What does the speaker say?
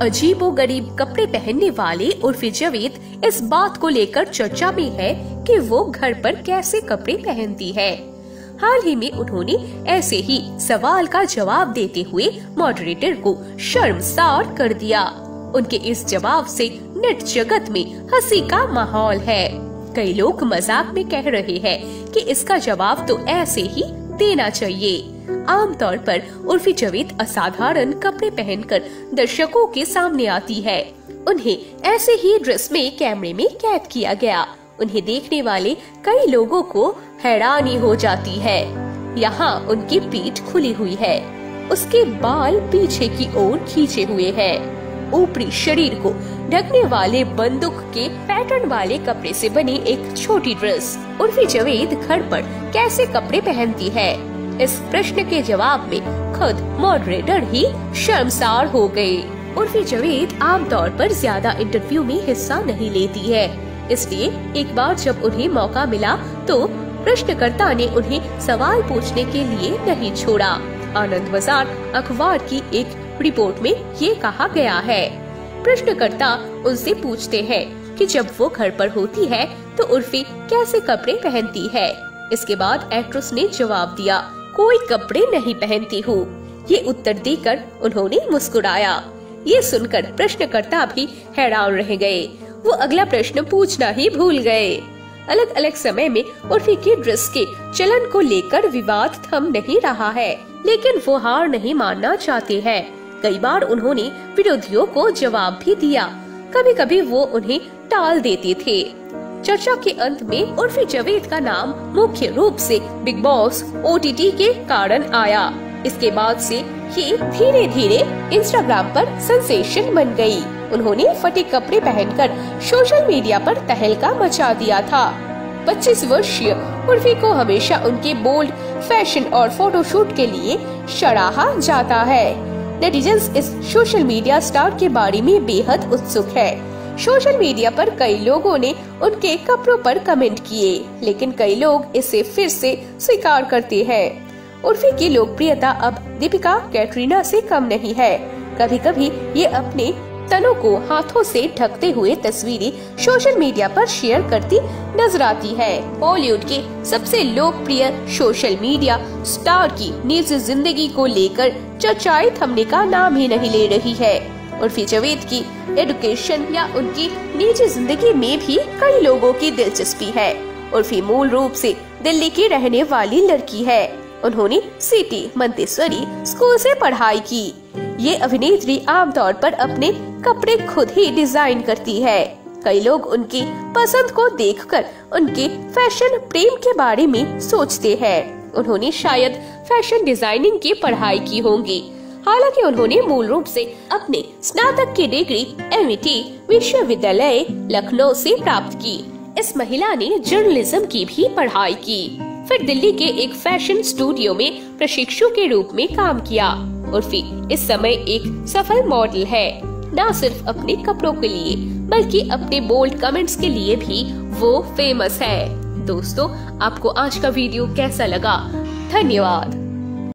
अजीबोगरीब कपड़े पहनने वाले उर्फी जावेद इस बात को लेकर चर्चा में है कि वो घर पर कैसे कपड़े पहनती है। हाल ही में उन्होंने ऐसे ही सवाल का जवाब देते हुए मॉडरेटर को शर्मसार कर दिया। उनके इस जवाब से नेट जगत में हंसी का माहौल है। कई लोग मजाक में कह रहे हैं कि इसका जवाब तो ऐसे ही देना चाहिए। आमतौर पर उर्फी जावेद असाधारण कपड़े पहनकर दर्शकों के सामने आती है। उन्हें ऐसे ही ड्रेस में कैमरे में कैद किया गया। उन्हें देखने वाले कई लोगों को हैरानी हो जाती है। यहाँ उनकी पीठ खुली हुई है, उसके बाल पीछे की ओर खींचे हुए हैं। ऊपरी शरीर को ढकने वाले बंदूक के पैटर्न वाले कपड़े से बनी एक छोटी ड्रेस। उर्फी जावेद घर पर कैसे कपड़े पहनती है? इस प्रश्न के जवाब में खुद मॉडरेटर ही शर्मसार हो गए। उर्फी जावेद आमतौर पर ज्यादा इंटरव्यू में हिस्सा नहीं लेती है, इसलिए एक बार जब उन्हें मौका मिला तो प्रश्नकर्ता ने उन्हें सवाल पूछने के लिए नहीं छोड़ा। आनंद बाजार अखबार की एक रिपोर्ट में ये कहा गया है। प्रश्नकर्ता उनसे पूछते हैं कि जब वो घर पर होती है तो उर्फी कैसे कपड़े पहनती है। इसके बाद एक्ट्रेस ने जवाब दिया, कोई कपड़े नहीं पहनती हूँ। ये उत्तर देकर उन्होंने मुस्कुराया। ये सुनकर प्रश्नकर्ता भी हैरान रह गए। वो अगला प्रश्न पूछना ही भूल गए। अलग अलग समय में उर्फी की ड्रेस के चलन को लेकर विवाद थम नहीं रहा है, लेकिन वो हार नहीं मानना चाहते हैं। कई बार उन्होंने विरोधियों को जवाब भी दिया, कभी कभी वो उन्हें टाल देते थे। चर्चा के अंत में उर्फी जावेद का नाम मुख्य रूप से बिग बॉस OTT के कारण आया। इसके बाद से ये धीरे धीरे इंस्टाग्राम पर सेंसेशन बन गई। उन्होंने फटे कपड़े पहनकर सोशल मीडिया पर तहलका मचा दिया था। 25 वर्षीय उर्फी को हमेशा उनके बोल्ड फैशन और फोटोशूट के लिए सराहा जाता है। नेटिजन्स इस सोशल मीडिया स्टार के बारे में बेहद उत्सुक है। सोशल मीडिया पर कई लोगों ने उनके कपड़ों पर कमेंट किए, लेकिन कई लोग इसे फिर से स्वीकार करते हैं। उर्फी की लोकप्रियता अब दीपिका कैटरीना से कम नहीं है। कभी कभी ये अपने तनों को हाथों से ढकते हुए तस्वीरें सोशल मीडिया पर शेयर करती नजर आती है। बॉलीवुड के सबसे लोकप्रिय सोशल मीडिया स्टार की निजी जिंदगी को लेकर चर्चाएं थमने का नाम ही नहीं ले रही है। उर्फी जावेद की एजुकेशन या उनकी निजी जिंदगी में भी कई लोगों की दिलचस्पी है। उर्फी मूल रूप से दिल्ली की रहने वाली लड़की है। उन्होंने सिटी मंतेश्वरी स्कूल से पढ़ाई की। ये अभिनेत्री आमतौर पर अपने कपड़े खुद ही डिजाइन करती है। कई लोग उनकी पसंद को देखकर उनके फैशन प्रेम के बारे में सोचते हैं। उन्होंने शायद फैशन डिजाइनिंग की पढ़ाई की होंगी। हालांकि उन्होंने मूल रूप से अपने स्नातक की डिग्री MIT विश्वविद्यालय लखनऊ से प्राप्त की। इस महिला ने जर्नलिज्म की भी पढ़ाई की, फिर दिल्ली के एक फैशन स्टूडियो में प्रशिक्षु के रूप में काम किया। उर्फी इस समय एक सफल मॉडल है। न सिर्फ अपने कपड़ों के लिए बल्कि अपने बोल्ड कमेंट्स के लिए भी वो फेमस है। दोस्तों, आपको आज का वीडियो कैसा लगा? धन्यवाद।